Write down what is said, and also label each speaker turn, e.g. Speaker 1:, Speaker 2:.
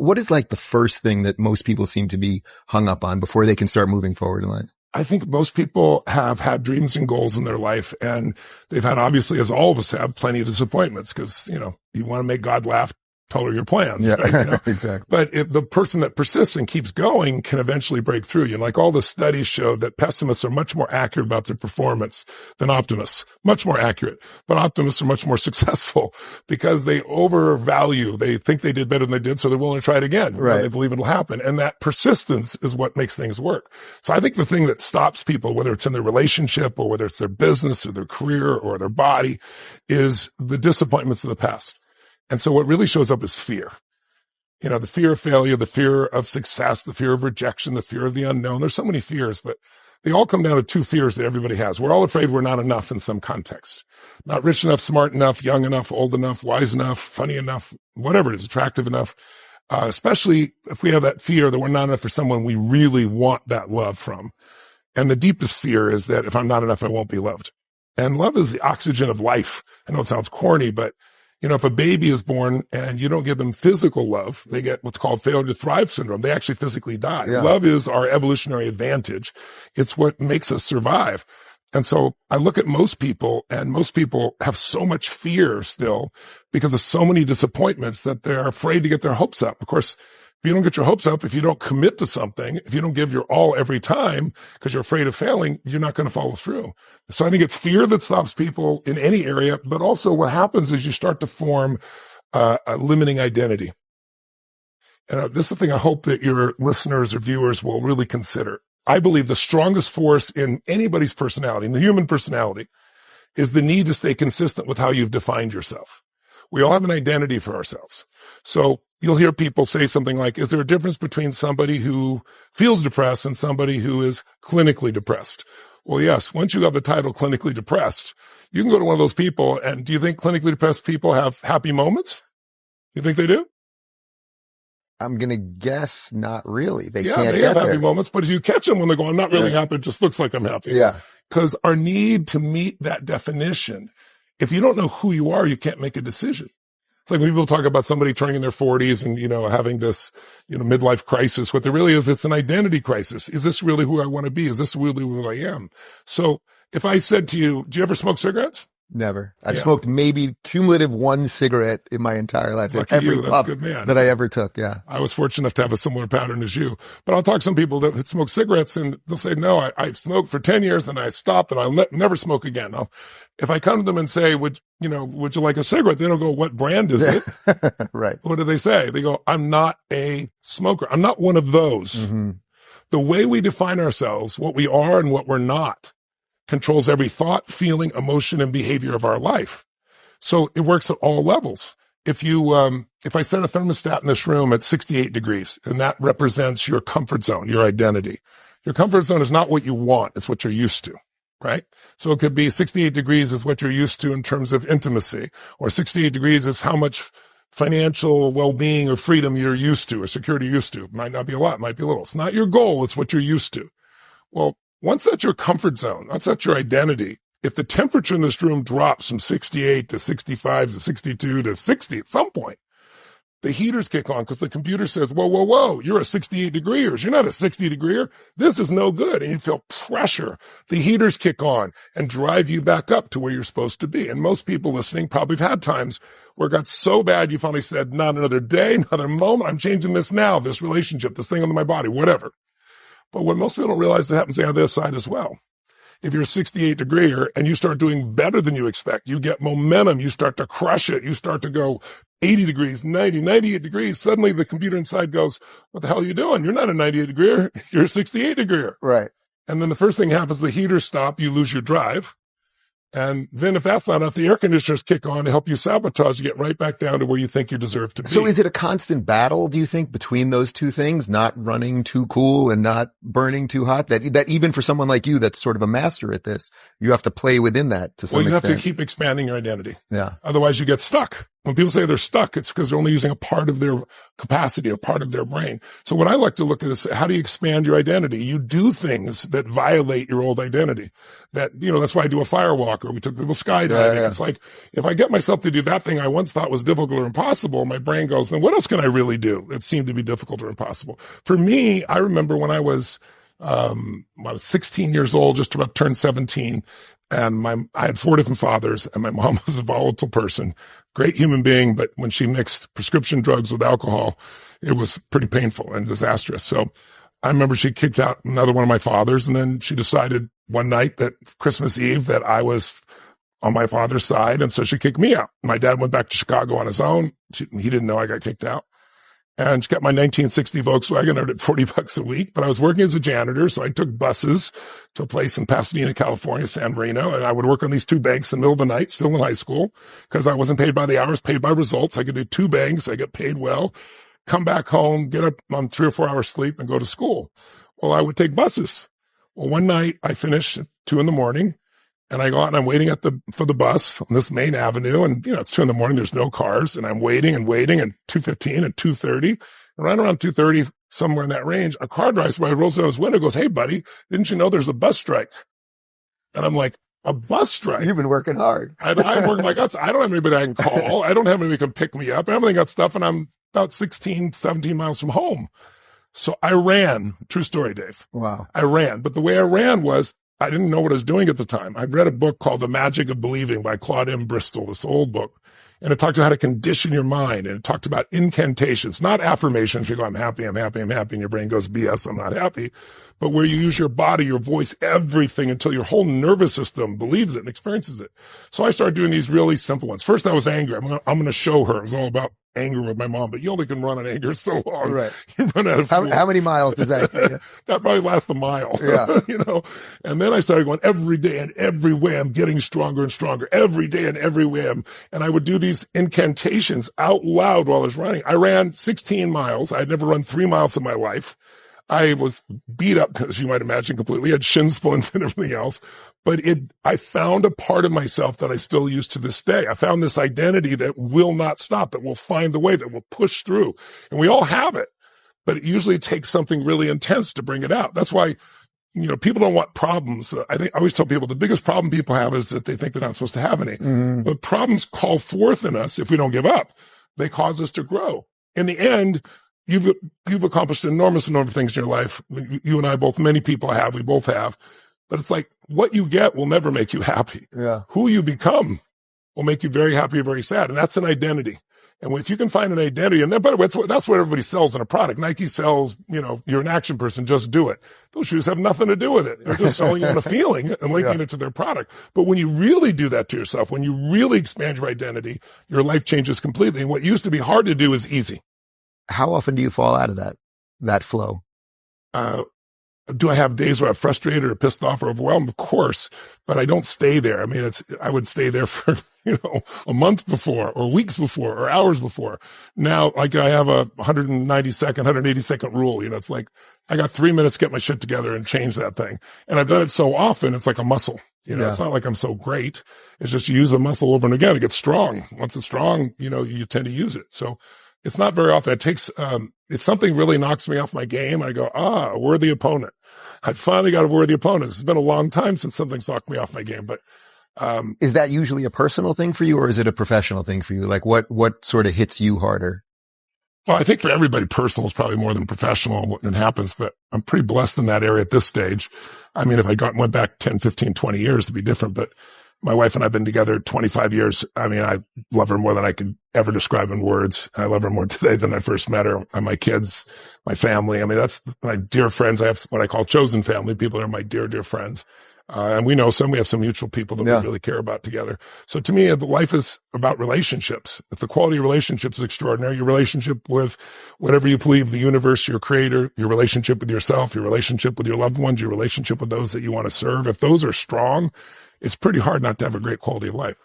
Speaker 1: what is like the first thing that most people seem to be hung up on before they can start moving forward in life?
Speaker 2: I think most people have had dreams and goals in their life, and they've had, obviously, as all of us have, plenty of disappointments because, you want to make God laugh, tell her your plans.
Speaker 1: Yeah,
Speaker 2: right?
Speaker 1: exactly.
Speaker 2: But if the person that persists and keeps going can eventually break through. Like all the studies showed that pessimists are much more accurate about their performance than optimists, much more accurate. But optimists are much more successful because they overvalue. They think they did better than they did, so they're willing to try it again.
Speaker 1: Right.
Speaker 2: They believe it'll happen. And that persistence is what makes things work. So I think the thing that stops people, whether it's in their relationship or whether it's their business or their career or their body, is the disappointments of the past. And so what really shows up is fear. The fear of failure, the fear of success, the fear of rejection, the fear of the unknown. There's so many fears, but they all come down to two fears that everybody has. We're all afraid we're not enough in some context. Not rich enough, smart enough, young enough, old enough, wise enough, funny enough, whatever it is, attractive enough. Especially if we have that fear that we're not enough for someone we really want that love from. And the deepest fear is that if I'm not enough, I won't be loved. And love is the oxygen of life. I know it sounds corny, but if a baby is born and you don't give them physical love, they get what's called failure to thrive syndrome. They actually physically die. Yeah. Love is our evolutionary advantage. It's what makes us survive. And so I look at most people, and most people have so much fear still because of so many disappointments that they're afraid to get their hopes up. Of course, if you don't get your hopes up, if you don't commit to something, if you don't give your all every time because you're afraid of failing, you're not going to follow through. So I think it's fear that stops people in any area, but also what happens is you start to form a limiting identity. And this is the thing I hope that your listeners or viewers will really consider. I believe the strongest force in anybody's personality, in the human personality, is the need to stay consistent with how you've defined yourself. We all have an identity for ourselves. So you'll hear people say something like, is there a difference between somebody who feels depressed and somebody who is clinically depressed? Well, yes. Once you have the title clinically depressed, you can go to one of those people, and do you think clinically depressed people have happy moments? You think they do?
Speaker 1: I'm going to guess not really. They
Speaker 2: have happy moments, but if you catch them when they go, I'm not really happy, it just looks like I'm happy.
Speaker 1: Yeah.
Speaker 2: Because our need to meet that definition, if you don't know who you are, you can't make a decision. It's like when people talk about somebody turning in their 40s and, having this, midlife crisis. What there really is, it's an identity crisis. Is this really who I want to be? Is this really who I am? So if I said to you, do you ever smoke cigarettes?
Speaker 1: Never. I've smoked maybe cumulative one cigarette in my entire life.
Speaker 2: Lucky
Speaker 1: every
Speaker 2: you. That's
Speaker 1: puff
Speaker 2: good, man.
Speaker 1: that I ever took. Yeah.
Speaker 2: I was fortunate enough to have a similar pattern as you, but I'll talk to some people that smoke cigarettes and they'll say, no, I've smoked for 10 years and I stopped and I'll never smoke again. If I come to them and say, would you like a cigarette? They don't go, what brand is it?
Speaker 1: Right.
Speaker 2: What do they say? They go, I'm not a smoker. I'm not one of those. Mm-hmm. The way we define ourselves, what we are and what we're not, controls every thought, feeling, emotion, and behavior of our life. So it works at all levels. If I set a thermostat in this room at 68 degrees, and that represents your comfort zone, your identity. Your comfort zone is not what you want. It's what you're used to, right? So it could be 68 degrees is what you're used to in terms of intimacy, or 68 degrees is how much financial well-being or freedom you're used to or security you're used to. It might not be a lot, it might be a little. It's not your goal. It's what you're used to. Well, once that's your comfort zone, once that's your identity, if the temperature in this room drops from 68 to 65 to 62 to 60 at some point, the heaters kick on because the computer says, whoa, you're a 68 degreeers. You're not a 60 degreer. This is no good. And you feel pressure. The heaters kick on and drive you back up to where you're supposed to be. And most people listening probably have had times where it got so bad you finally said, not another day, another moment. I'm changing this now, this relationship, this thing under my body, whatever. But what most people don't realize that happens on the other side as well. If you're a 68 degreer and you start doing better than you expect, you get momentum, you start to crush it, you start to go 80 degrees, 90, 98 degrees. Suddenly the computer inside goes, what the hell are you doing? You're not a 98 degreer, you're a 68 degreer.
Speaker 1: Right.
Speaker 2: And then the first thing happens, the heaters stop, you lose your drive. And then if that's not enough, the air conditioners kick on to help you sabotage, you get right back down to where you think you deserve to be.
Speaker 1: So is it a constant battle, do you think, between those two things, not running too cool and not burning too hot? That even for someone like you that's sort of a master at this, you have to play within that to some extent.
Speaker 2: Well, you have to keep expanding your identity.
Speaker 1: Yeah.
Speaker 2: Otherwise you get stuck. When people say they're stuck, it's because they're only using a part of their capacity, a part of their brain. So what I like to look at is, how do you expand your identity? You do things that violate your old identity. That's why I do a firewalk, or we took people skydiving. Yeah. It's like, if I get myself to do that thing I once thought was difficult or impossible, my brain goes, then what else can I really do that seemed to be difficult or impossible? For me, I remember when I was 16 years old, just about turned 17. And I had 4 different fathers, and my mom was a volatile person, great human being. But when she mixed prescription drugs with alcohol, it was pretty painful and disastrous. So I remember she kicked out another one of my fathers, and then she decided one night, that Christmas Eve, that I was on my father's side. And so she kicked me out. My dad went back to Chicago on his own. He didn't know I got kicked out. And she got my 1960 Volkswagen, earned at $40 a week, but I was working as a janitor. So I took buses to a place in Pasadena, California, San Marino, and I would work on these 2 banks in the middle of the night, still in high school, because I wasn't paid by the hours, paid by results. I could do 2 banks. I get paid well, come back home, get up on 3 or 4 hours sleep, and go to school. Well, I would take buses. Well, one night I finished at 2 a.m. and I go out and I'm waiting for the bus on this main avenue. And, it's 2 a.m. There's no cars, and I'm waiting and 2:15 and 2:30. And right around 2:30, somewhere in that range, a car drives by, rolls down his window, goes, "Hey buddy, didn't you know there's a bus strike?" And I'm like, "A bus strike?"
Speaker 1: You've been working hard.
Speaker 2: I'm working my guts. I don't have anybody I can call. I don't have anybody who can pick me up. Everything got stuff, and I'm about 16, 17 miles from home. So I ran. True story, Dave.
Speaker 1: Wow.
Speaker 2: I ran. But the way I ran was, I didn't know what I was doing at the time. I read a book called The Magic of Believing by Claude M. Bristol, this old book. And it talked about how to condition your mind. And it talked about incantations, not affirmations. You go, "I'm happy, I'm happy, I'm happy." And your brain goes, "BS, I'm not happy." But where you use your body, your voice, everything, until your whole nervous system believes it and experiences it. So I started doing these really simple ones. First, I was angry. I'm going to show her. It was all about anger with my mom, but you only can run on anger so long.
Speaker 1: Right.
Speaker 2: You run out of fuel.
Speaker 1: How many miles does that get you?
Speaker 2: That probably lasts a mile.
Speaker 1: Yeah.
Speaker 2: And then I started going, every day and every way I'm getting stronger and stronger, every day and every way and I would do these incantations out loud while I was running. I ran 16 miles. I'd never run 3 miles in my life. I was beat up, as you might imagine, completely. I had shin splints and everything else. But I found a part of myself that I still use to this day. I found this identity that will not stop, that will find the way, that will push through. And we all have it, but it usually takes something really intense to bring it out. That's why, people don't want problems. I always tell people the biggest problem people have is that they think they're not supposed to have any. Mm-hmm. But problems call forth in us if we don't give up. They cause us to grow. In the end, you've accomplished enormous things in your life. You and I both, many people have, we both have. But it's like, what you get will never make you happy. Yeah. Who you become will make you very happy or very sad. And that's an identity. And if you can find an identity, and then, by the way, that's what everybody sells in a product. Nike sells, you're an action person, just do it. Those shoes have nothing to do with it. They're just selling you on a feeling and linking it to their product. But when you really do that to yourself, when you really expand your identity, your life changes completely. And what used to be hard to do is easy.
Speaker 1: How often do you fall out of that flow?
Speaker 2: Do I have days where I'm frustrated or pissed off or overwhelmed? Of course, but I don't stay there. I mean, I would stay there for, a month before or weeks before or hours before. Now, like I have a 180 second rule. It's like I got 3 minutes to get my shit together and change that thing. And I've done it so often, it's like a muscle. It's not like I'm so great. It's just you use the muscle over and again. It gets strong. Once it's strong, you tend to use it. So it's not very often. It takes, if something really knocks me off my game, I go, a worthy opponent. I finally got a worthy opponent. It's been a long time since something's knocked me off my game, but,
Speaker 1: is that usually a personal thing for you, or is it a professional thing for you? Like what sort of hits you harder?
Speaker 2: Well, I think for everybody, personal is probably more than professional when it happens, but I'm pretty blessed in that area at this stage. I mean, if I went back 10, 15, 20 years, it'd be different, but my wife and I have been together 25 years. I mean, I love her more than I could ever describe in words. I love her more today than I first met her. And my kids, my family. I mean, that's my dear friends. I have what I call chosen family. People that are my dear, dear friends. And we have some mutual people that we really care about together. So to me, life is about relationships. If the quality of relationships is extraordinary, your relationship with whatever you believe, the universe, your creator, your relationship with yourself, your relationship with your loved ones, your relationship with those that you want to serve. If those are strong, it's pretty hard not to have a great quality of life.